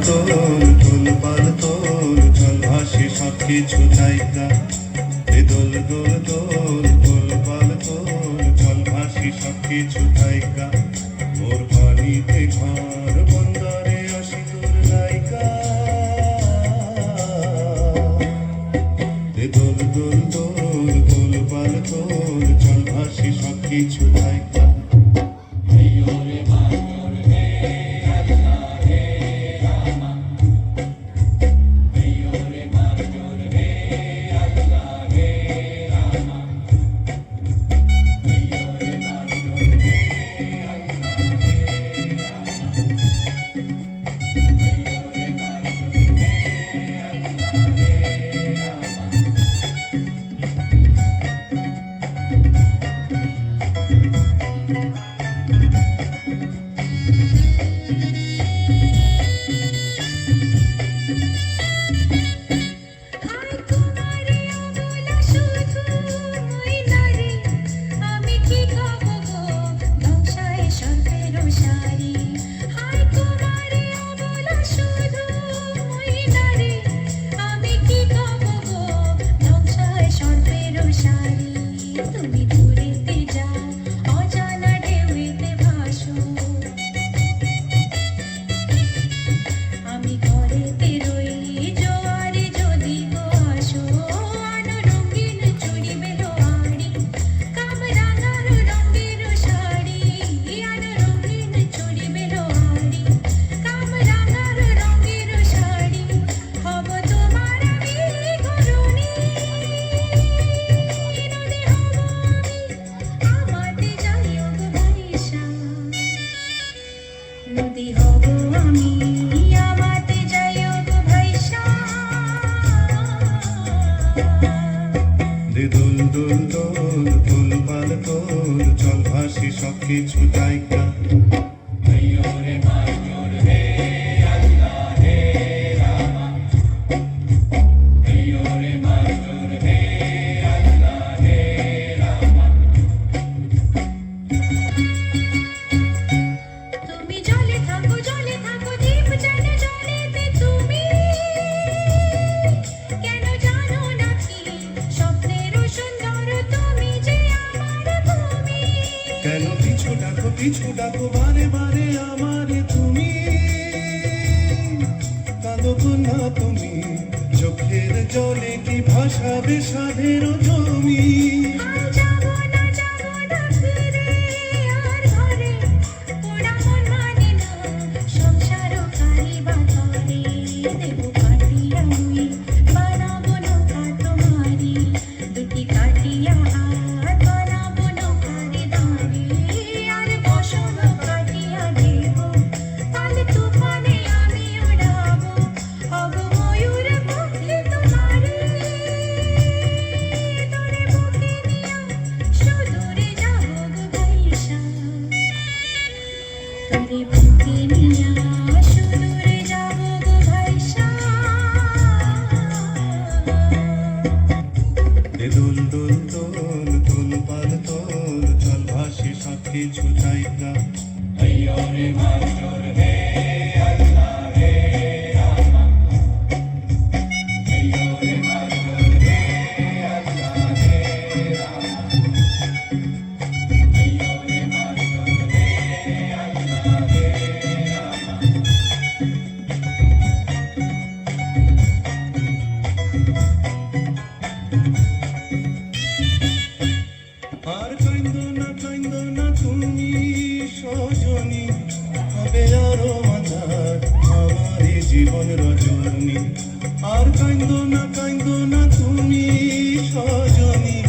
তোল তোল পাল তোল চল ভাসি সব কিছু জায়গা এ দোল দোল দোল তোল পাল তোল চল ভাসি সব কিছু জায়গা মোর পানিতে ঘর বন্দরে আসি তোর নায়িকা এ দোল দোল দোল তোল পাল তোল চল ভাসি সব কিছু জায়গা দোল দোল দোল তোল পাল তোল চল ভাসি সব কিছু জায়গা কেন পিছু ডাকো বারে বারে আমারে তুমি কাঁদো না তুমি চোখের জলে কি ভাসাবে সাধের তুমি দোল দোল দোল তোল পাল তোল চল ভাসি সব কিছু জায়গা আর কাইন্দো না তুমি সজনী হবে আরো মাঝার আমার জীবন রজনী আর কাইন্দো না তুমি সজনী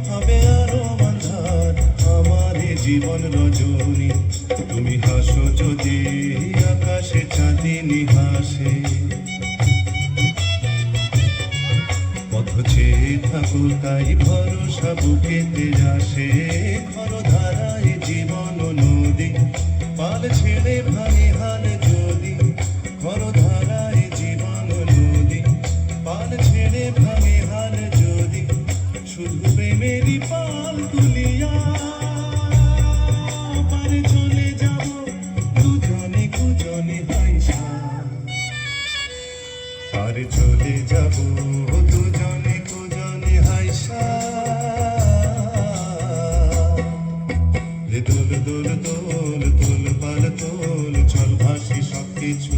হবে আরো মাঝার আমার জীবন রজনী তুমি হাসো যদি আকাশে চাঁদিনী হাসে পথ চেয়ে থাকো তাই ভরসা বুকেতে আসে খরধারায় জীবন নদী পাল ছেড়ে ভাঙে হাল যদি খরধারায় জীবন নদী পাল ছেড়ে ভাঙে হাল যদি শুধু প্রেমেরই পাল তুলিয়া পারে চলে যাব দুজনে কুজনে হাইসা আর চলে যাব দুজনে কুজনে হাইসা রে দোল দোল দোল দোল পাল তোল চল ভাসি সব কিছু